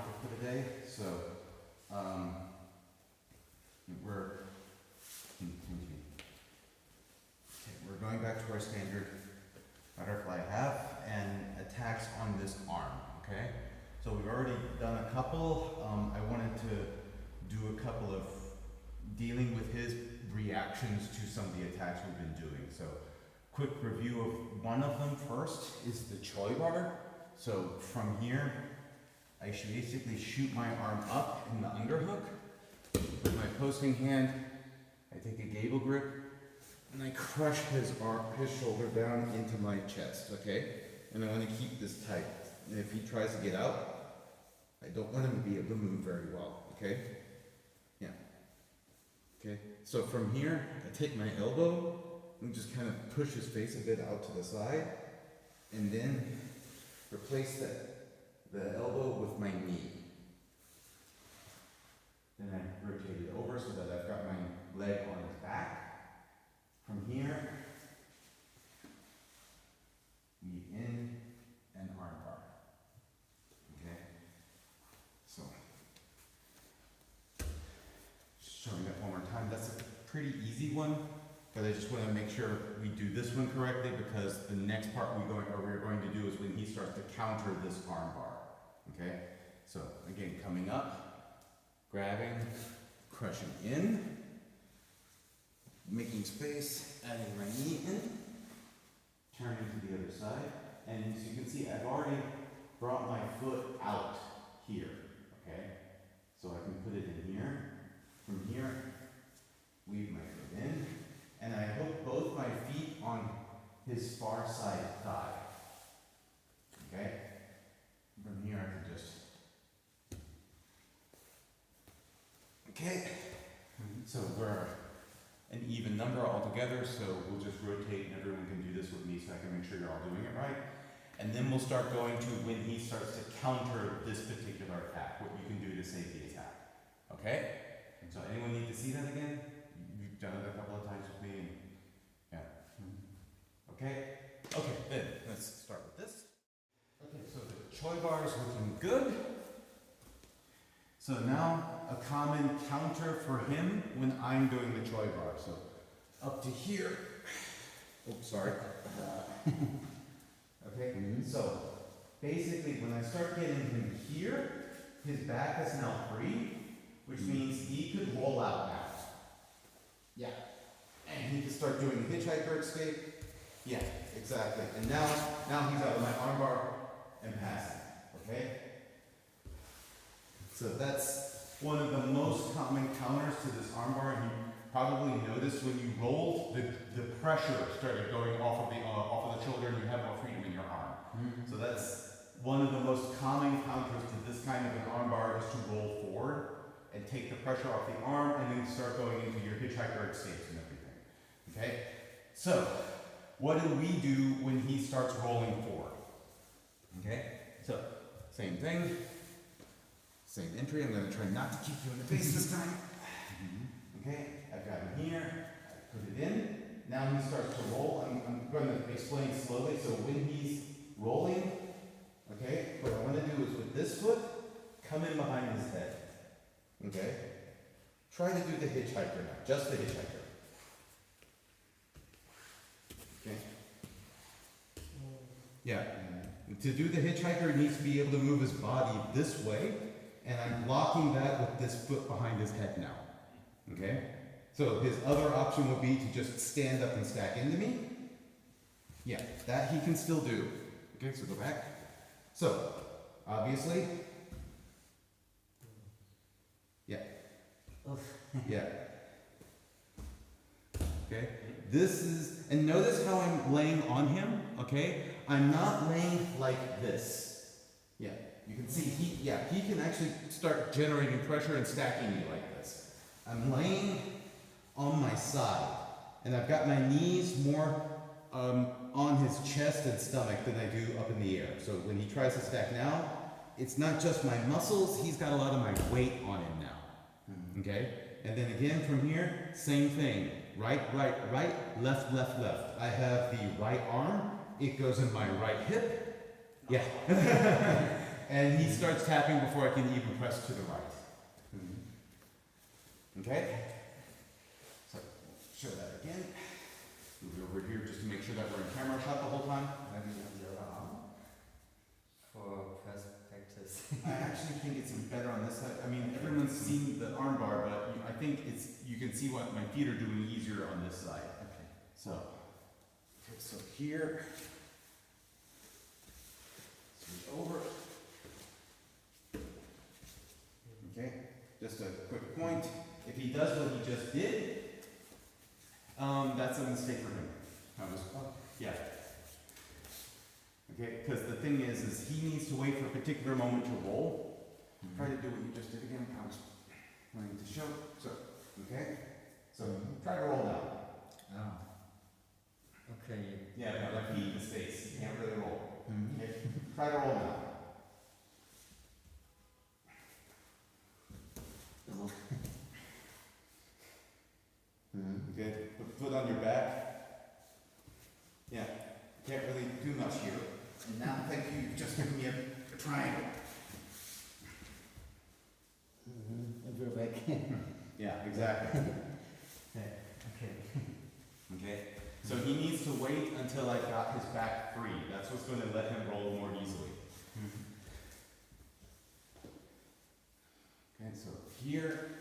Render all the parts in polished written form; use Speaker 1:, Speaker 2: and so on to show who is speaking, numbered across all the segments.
Speaker 1: counter for the day. So we're going back to our standard butterfly half and attacks on this arm. Okay, so we've already done a couple. I wanted to do a couple of dealing with his reactions to some of the attacks we've been doing. So quick review of one of them first is the Choibar. So from here, I should basically shoot my arm up in the underhook. With my posting hand, I take a gable grip and I crush his shoulder down into my chest, okay? And I want to keep this tight. And if he tries to get out, I don't want him to be able to move very well, okay? Yeah. Okay, so from here, I take my elbow and just kind of push his face a bit out to the side, and then replace the elbow with my knee. Then I rotate it over so that I've got my leg on his back. From here, knee in and arm bar. Okay, so showing that one more time. That's a pretty easy one, but I just want to make sure we do this one correctly, because the next part we're going to do is when he starts to counter this arm bar. Okay, so again, coming up, grabbing, crushing in, making space, adding my knee in, turning to the other side, and as you can see, I've already brought my foot out here. Okay, so I can put it in here. From here, weave my foot in, and I hook both my feet on his far side thigh. Okay? From here, I can just. Okay? So we're an even number altogether, so we'll just rotate and everyone can do this with me so I can make sure you're all doing it right. And then we'll start going to when he starts to counter this particular attack, what you can do to save the attack. Okay? So anyone need to see that again? You've done it a couple of times with me. Yeah. Okay? Okay, then let's start with this. Okay, so the Choibar is looking good. So now a common counter for him when I'm doing the Choibar. So up to here. Oops, sorry. Okay, so basically when I start getting him here, his back is now free, which means he could roll out now. Yeah. And he can start doing the hitchhiker escape. Yeah, exactly. And now he's out of my armbar and passing. Okay? So that's one of the most common counters to this armbar. And you probably noticed when you rolled, the pressure started going off of the shoulder, and you have more freedom in your arm. Mm-hmm. So that's one of the most common counters to this kind of an armbar, is to roll forward and take the pressure off the arm, and then start going into your hitchhiker escapes and everything. Okay? So, what do we do when he starts rolling forward? Okay? So, same thing. Same entry. I'm going to try not to kick you in the face this time. Okay? I've got him here. I put it in. Now he starts to roll. I'm going to explain slowly. So, when he's rolling, okay, what I want to do is with this foot, come in behind his head. Okay? Try to do the hitchhiker now. Just the hitchhiker. Okay? Yeah. To do the hitchhiker, he needs to be able to move his body this way, and I'm blocking that with this foot behind his head now. Okay? So his other option would be to just stand up and stack into me. Yeah, that he can still do. Okay, so go back. So, obviously, yeah. Yeah. Okay? This is, and notice how I'm laying on him, okay? I'm not laying like this. Yeah, you can see he can actually start generating pressure and stacking me like this. I'm laying on my side, and I've got my knees more on his chest and stomach than I do up in the air. So when he tries to stack now, it's not just my muscles, he's got a lot of my weight on him now. Okay? And then again from here, same thing. Right, right, right, left, left, left. I have the right arm, it goes in my right hip. Yeah. And he starts tapping before I can even press to the right. Okay? So, show that again. Move over here just to make sure that we're in camera shot the whole time.
Speaker 2: Maybe on the other arm for perspectives.
Speaker 1: I actually think it's better on this side. I mean, everyone's seen the arm bar, but I think you can see what my feet are doing easier on this side.
Speaker 2: Okay.
Speaker 1: So here, switch over. Okay, just a quick point. If he does what he just did, that's a mistake for him. Yeah. Okay, because the thing is he needs to wait for a particular moment to roll. Try to do what you just did again. I was wanting to show. So, okay. So try to roll now.
Speaker 2: Oh. Okay.
Speaker 1: Yeah, but like feet in space. You can't really roll. Okay. Try to roll now. Okay. Put foot on your back. Yeah. Can't really do much here. And now, thank you. You've just given me a triangle.
Speaker 2: And we're back.
Speaker 1: Yeah, exactly.
Speaker 2: Okay.
Speaker 1: Okay. So he needs to wait until I got his back free. That's what's going to let him roll more easily. Okay, so here,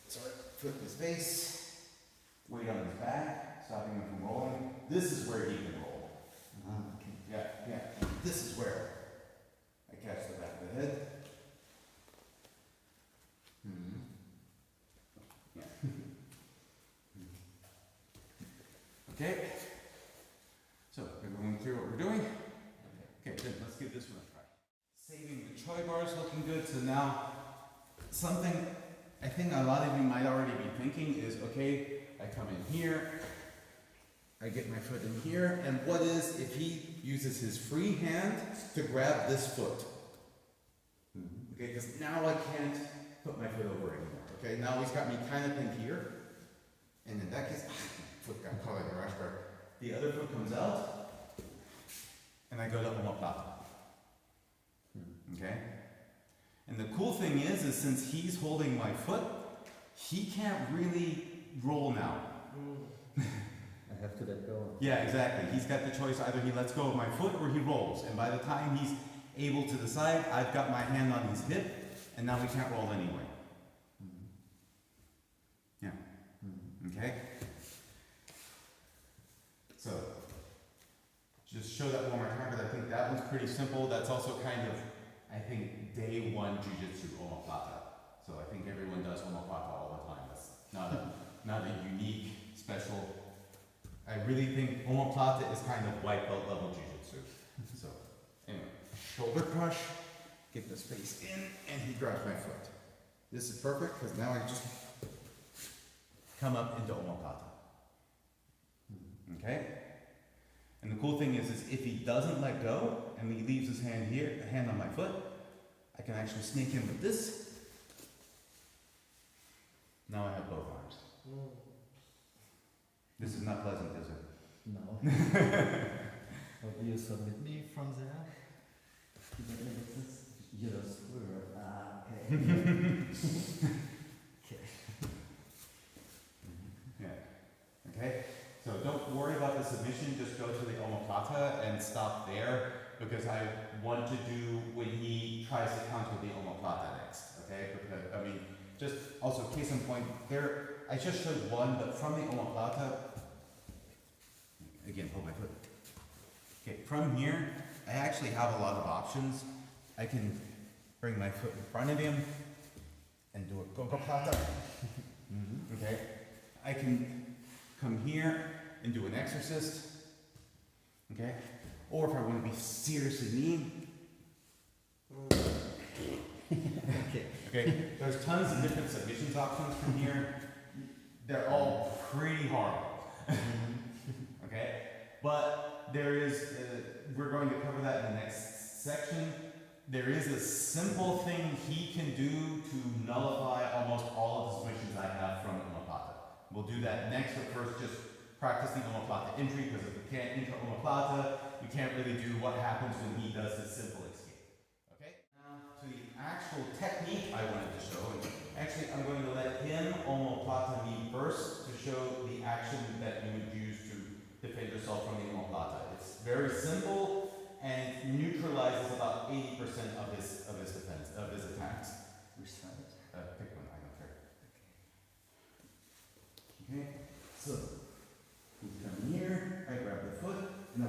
Speaker 1: sorry, foot in his face, weight on his back, stopping him from rolling. This is where he can roll.
Speaker 2: Okay.
Speaker 1: Yeah. This is where I catch the back of the head. Yeah. Okay. So, everyone clear what we're doing? Okay, good. Let's give this one a try. Saving the Choibar is looking good. So now, something I think a lot of you might already be thinking is, okay, I come in here, I get my foot in here, and what is if he uses his free hand to grab this foot? Okay, because now I can't put my foot over anymore. Okay, now he's got me kind of in here, and in that case, foot got caught like a rash guard. The other foot comes out, and I go to Omoplata. Okay? And the cool thing is since he's holding my foot, he can't really roll now.
Speaker 2: I have to let go.
Speaker 1: Yeah, exactly. He's got the choice, either he lets go of my foot or he rolls. And by the time he's able to decide, I've got my hand on his hip, and now we can't roll anyway. Yeah. Okay? So, just show that one more time, because I think that one's pretty simple. That's also kind of, I think, day one Jiu-Jitsu Omoplata. So I think everyone does Omoplata all the time. That's not a unique, special. I really think Omoplata is kind of white belt level Jiu-Jitsu. So, anyway, shoulder crush, get the space in, and he grabs my foot. This is perfect, because now I just come up into Omoplata. Okay? And the cool thing is if he doesn't let go, and he leaves his hand here, a hand on my foot, I can actually sneak in with this. Now I have both arms. This is not pleasant, is it?
Speaker 2: No. How do you submit me from there? You're a squirrel. Ah, okay. Okay.
Speaker 1: Yeah. Okay? So don't worry about the submission, just go to the Omoplata and stop there, because I want to do when he tries to counter the Omoplata next. Okay? Because, I mean, just also case in point, there I just showed one, but from the Omoplata, again, hold my foot. Okay, from here, I actually have a lot of options. I can bring my foot in front of him and do a Omoplata. Okay, I can come here and do an exorcist. Okay, or if I want to be seriously mean. Okay, there's tons of different submissions options from here. They're all pretty horrible. Okay, but there is, we're going to cover that in the next section. There is a simple thing he can do to nullify almost all of the submissions I have from Omoplata. We'll do that next, but first just practice the Omoplata entry, because if we can't enter Omoplata, we can't really do what happens when he does his simple escape. actual technique I wanted to show. And actually, I'm going to let him omoplata me first to show the action that you would use to defend yourself from the omoplata. It's very simple and it neutralizes about 80% of his defense, of his attacks.
Speaker 2: Which side?
Speaker 1: Pick one, I don't care. Okay, so he's coming here, I grab the foot, and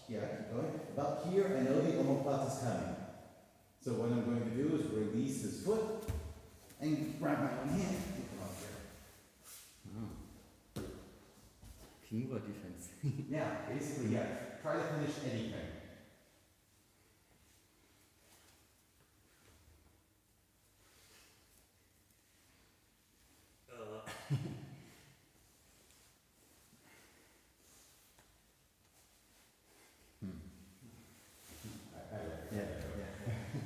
Speaker 1: keep going. About here, I know the omoplata's coming. So what I'm going to do is release his foot and grab my own hand. Take him up there.
Speaker 2: Kimura defense.
Speaker 1: Yeah, basically, yeah. Try to finish anything.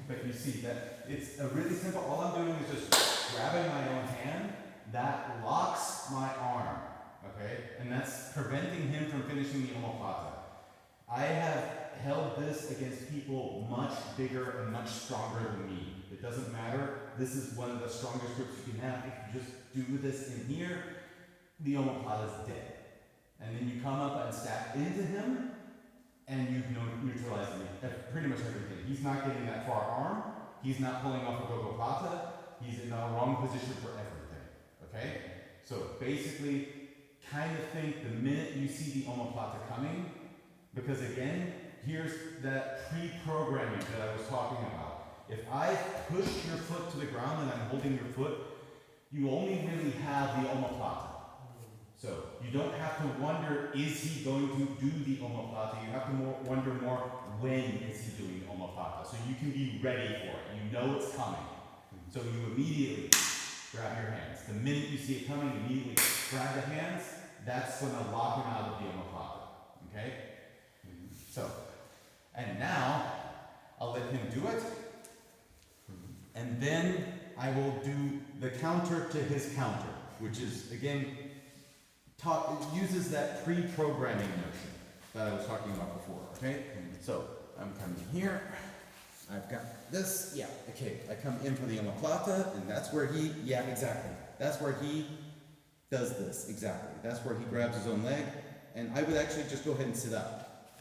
Speaker 1: But you see that it's a really simple, all I'm doing is just grabbing my own hand, that locks my arm, okay? And that's preventing him from finishing the omoplata. I have held this against people much bigger and much stronger than me. It doesn't matter, this is one of the strongest grips you can have. If you just do this in here, the omoplata is dead. And then you come up and stab into him, and you've neutralized pretty much everything. He's not getting that far arm. He's not pulling off a gogoplata. He's in the wrong position for everything. Okay? So basically, kind of think the minute you see the omoplata coming, because again, here's that pre-programming that I was talking about. If I push your foot to the ground and I'm holding your foot, you only really have the omoplata. So you don't have to wonder, is he going to do the omoplata? You have to wonder more, when is he doing the omoplata? So you can be ready for it. You know it's coming. So you immediately grab your hands. The minute you see it coming, immediately grab the hands. That's going to lock him out of the omoplata. Okay? So, and now I'll let him do it. And then I will do the counter to his counter, which is, again, it uses that pre-programming notion that I was talking about before, okay? So, I'm coming here, I've got this, yeah, okay, I come in for the omoplata, and that's where he, yeah, exactly, that's where he does this, exactly. That's where he grabs his own leg, and I would actually just go ahead and sit up.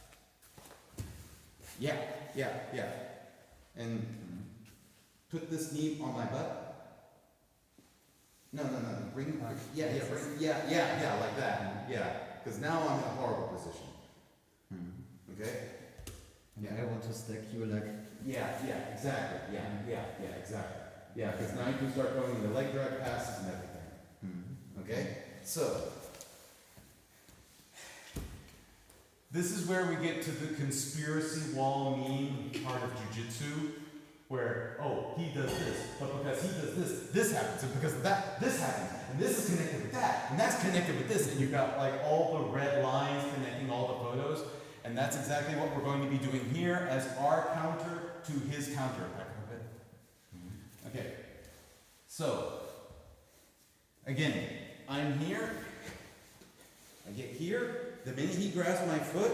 Speaker 1: Yeah, and put this knee on my butt. No, bring, yeah, like that, yeah, because now I'm in a horrible position. Okay?
Speaker 2: Yeah, I want to stack you like.
Speaker 1: Yeah, exactly, exactly. Yeah, because now you can start going into leg drag passes and everything. Okay? So, this is where we get to the conspiracy wall meme part of Jiu-Jitsu. Where, oh, he does this, but because he does this, this happens, and because of that, this happens, and this is connected with that, and that's connected with this, and you've got like all the red lines connecting all the photos, and that's exactly what we're going to be doing here as our counter to his counter. Okay, so, again, I'm here, I get here, the minute he grabs my foot,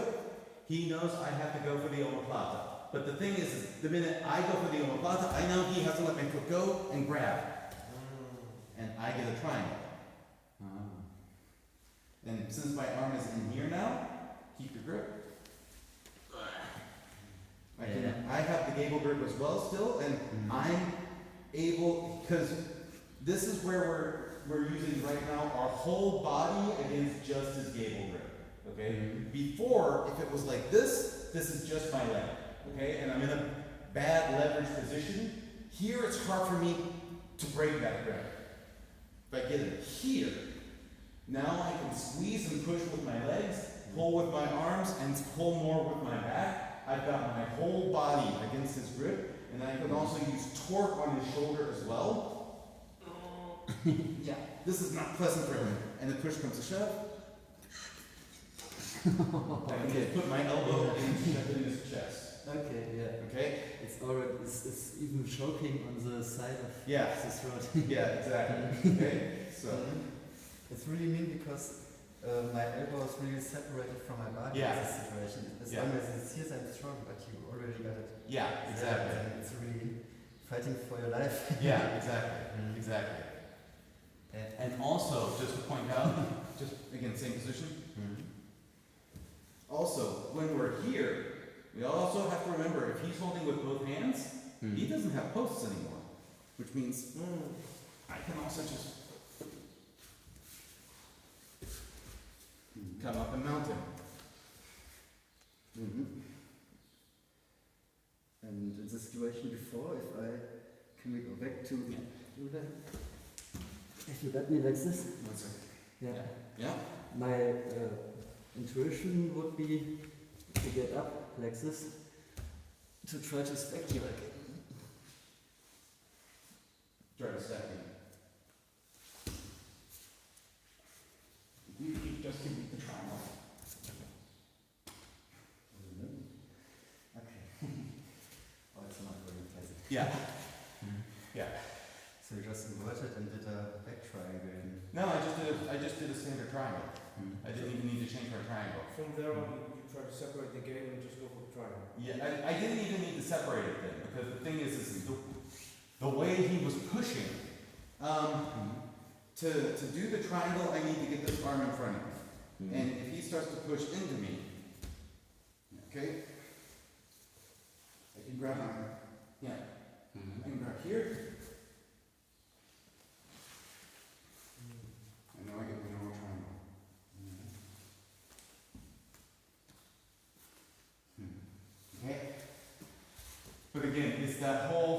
Speaker 1: he knows I have to go for the omoplata. But the thing is, the minute I go for the omoplata, I know he has to let my foot go and grab. And I get a triangle. And since my arm is in here now, keep your grip. I have the gable grip as well still, and I'm able, because this is where we're using right now our whole body against just his gable grip. Okay? Before, if it was like this is just my leg. Okay, and I'm in a bad leverage position. Here it's hard for me to break that grip. If I get it here, now I can squeeze and push with my legs, pull with my arms, and pull more with my back. I've got my whole body against his grip, and I can also use torque on his shoulder as well. Yeah, this is not pleasant for him. And the push comes to shove. I can just put my elbow in his chest.
Speaker 2: Okay, yeah.
Speaker 1: Okay?
Speaker 2: It's already, it's even choking on the side of the throat.
Speaker 1: Yeah, exactly. Okay? So.
Speaker 2: It's really mean because my elbow is really separated from my body in this situation. As long as it's here, I'm strong, but you already got it.
Speaker 1: Yeah, exactly.
Speaker 2: It's really fighting for your life.
Speaker 1: Yeah, exactly, exactly. And also, just to point out, just again, same position. Also, when we're here, we also have to remember if he's holding with both hands, he doesn't have posts anymore, which means I can also just come up and mount him.
Speaker 2: And in the situation before, can we go back to do that? If you let me like this?
Speaker 1: 1 second.
Speaker 2: Yeah.
Speaker 1: Yeah?
Speaker 2: My intuition would be to get up like this, to try to stack you again.
Speaker 1: Try to stack him. You just give me the triangle.
Speaker 2: Okay. Oh, it's not very pleasant.
Speaker 1: Yeah. Yeah.
Speaker 2: So you just inverted and did a back triangle.
Speaker 1: No, I just did a standard triangle. I didn't even need to change my triangle.
Speaker 3: From there on, you try to separate the game and just go for the triangle.
Speaker 1: Yeah, I didn't even need to separate it then, because the thing is the way he was pushing, to do the triangle, I need to get this arm in front of me. And if he starts to push into me, okay, I can grab him. Yeah, I can grab here. And now I get the normal triangle. Okay? But again, it's that whole,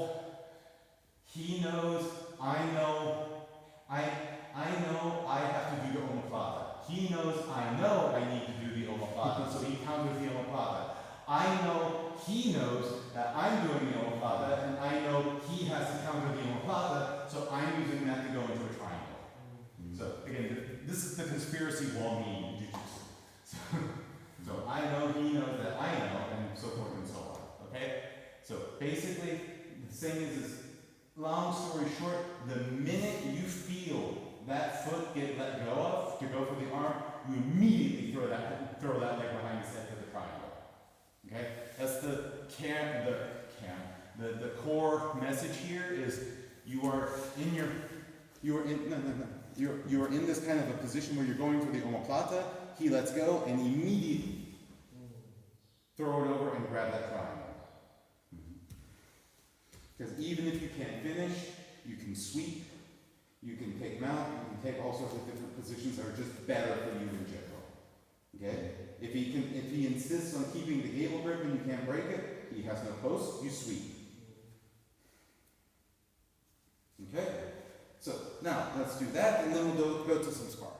Speaker 1: he knows, I know, I know I have to do the omoplata. He knows I need to do the omoplata, so he counters the omoplata. I know he knows that I'm doing the omoplata, and I know he has to counter the omoplata, so I'm using that to go into a triangle. So again, this is the conspiracy wall meaning in Jiu-Jitsu. So I know he knows that I know, and so forth and so on. Okay? So basically, the thing is long story short, the minute you feel that foot get let go of to go for the arm, you immediately throw that leg behind his head for the triangle. Okay? That's the core message here is you are in this kind of a position where you're going for the omoplata, he lets go and immediately throw it over and grab that triangle. Because even if you can't finish, you can sweep, you can take mount, you can take all sorts of different positions that are just better for you in general. Okay? If he insists on keeping the gable grip and you can't break it, he has no post, you sweep. Okay? So now let's do that and then we'll go to some sparring.